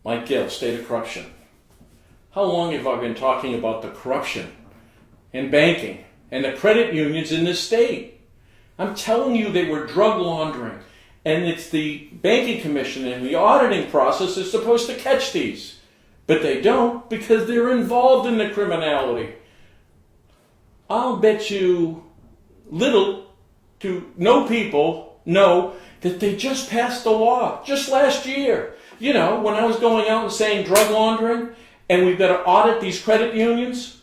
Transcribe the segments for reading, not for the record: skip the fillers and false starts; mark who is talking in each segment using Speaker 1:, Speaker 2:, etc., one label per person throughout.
Speaker 1: Mike Gill, State of Corruption. How long have I been talking about the corruption in banking and the credit unions in this state? I'm telling you they were drug laundering. And it's the banking commission and the auditing process is supposed to catch these. But they don't because they're involved in the criminality. I'll bet you little to no people know that they just passed the law just last year. You know, when I was going out and saying drug laundering and we've got to audit these credit unions.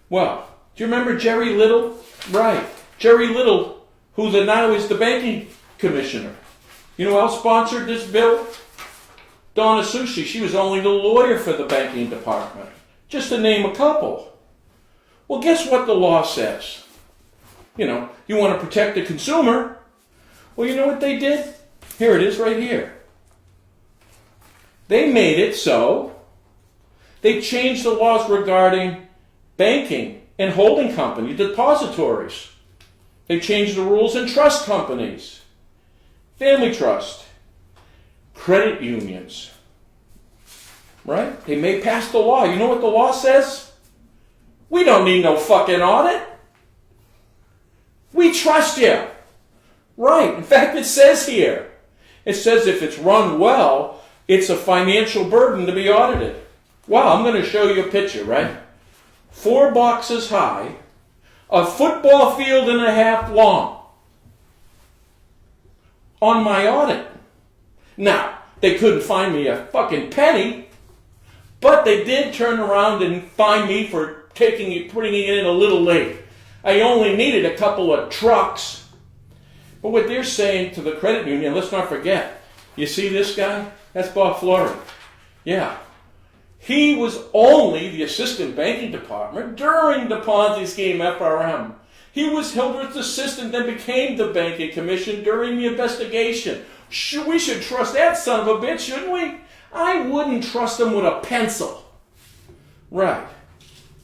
Speaker 1: Well, do you remember Jerry Little? Right. Jerry Little, who now is the banking commissioner. You know who else sponsored this bill? Donna Sushi. She was only the lawyer for the banking department. Just to name a couple. Well, guess what the law says? You know, you want to protect the consumer. Well, you know what they did? Here it is right here. They made it so they changed the laws regarding banking and holding company depositories. They changed the rules in trust companies, family trust, credit unions. Right? They may pass the law. You know what the law says? We don't need no fucking audit. We trust you. Right. In fact, it says here. It says if it's run well, it's a financial burden to be audited. Wow, I'm going to show you a picture, right? 4 boxes high, a football field and a half long on my audit. Now, they couldn't find me a fucking penny, but they did turn around and fine me for putting it in a little late. I only needed a couple of trucks. But what they're saying to the credit union, let's not forget, you see this guy? That's Bob Flory. Yeah. He was only the assistant banking department during the Ponzi scheme FRM. He was Hildreth's assistant, then became the banking commission during the investigation. We should trust that son of a bitch, shouldn't we? I wouldn't trust him with a pencil. Right.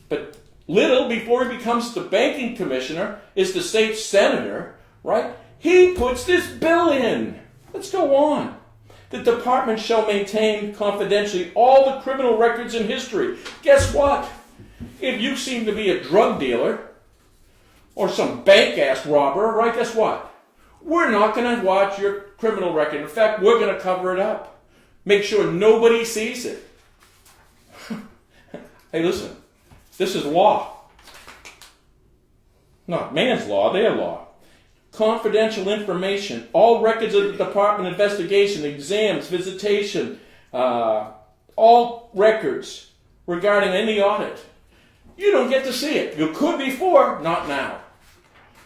Speaker 1: But Little, before he becomes the banking commissioner, is the state senator, right? He puts this bill in. Let's go on. The department shall maintain confidentially all the criminal records in history. Guess what? If you seem to be a drug dealer or some bank-ass robber, right, guess what? We're not going to watch your criminal record. In fact, we're going to cover it up. Make sure nobody sees it. Hey, listen. This is law. Not man's law, their law. Confidential information, all records of the department investigation, exams, visitation, all records regarding any audit. You don't get to see it. You could before, not now.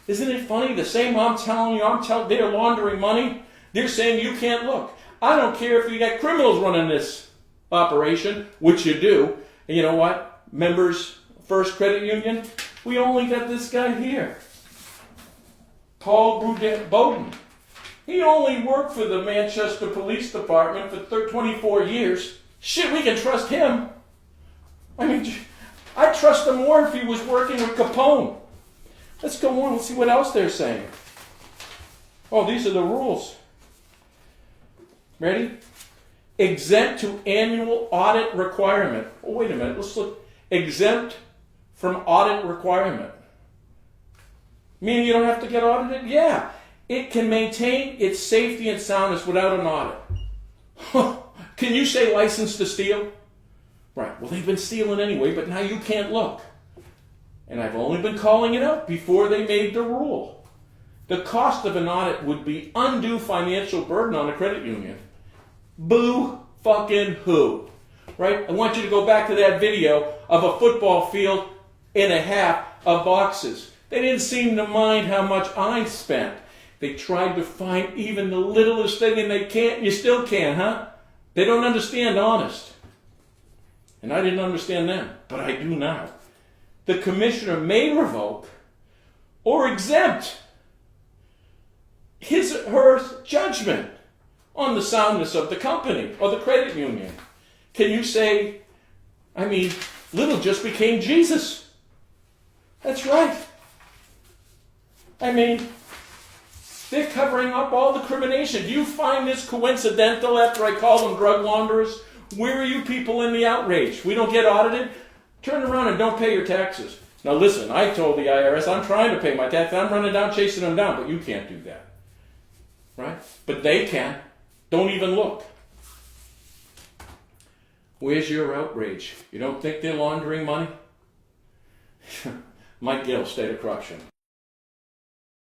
Speaker 1: Isn't it funny? The same I'm telling you, they're laundering money. They're saying you can't look. I don't care if you got criminals running this operation, which you do. And you know what? Members, First Credit Union, we only got this guy here. Paul Bowden. He only worked for the Manchester Police Department for 24 years. Shit, we can trust him. I mean, I'd trust him more if he was working with Capone. Let's go on. Let's see what else they're saying. Oh, these are the rules. Ready? Exempt to annual audit requirement. Oh, wait a minute. Let's look. Exempt from audit requirement. Meaning you don't have to get audited? Yeah. It can maintain its safety and soundness without an audit. Can you say license to steal? Right. Well, they've been stealing anyway, but now you can't look. And I've only been calling it out before they made the rule. The cost of an audit would be undue financial burden on a credit union. Boo fucking who. Right? I want you to go back to that video of a football field and a half of boxes. They didn't seem to mind how much I spent. They tried to find even the littlest thing, and they can't. You still can, huh? They don't understand honest. And I didn't understand them, but I do now. The commissioner may revoke or exempt his or her judgment on the soundness of the company or the credit union. Can you say, Little just became Jesus? That's right. They're covering up all the crimination. Do you find this coincidental after I call them drug launderers? Where are you people in the outrage? We don't get audited? Turn around and don't pay your taxes. Now listen, I told the IRS I'm trying to pay my taxes. I'm running down, chasing them down, but you can't do that. Right? But they can. Don't even look. Where's your outrage? You don't think they're laundering money? Mike Gill, State of Corruption.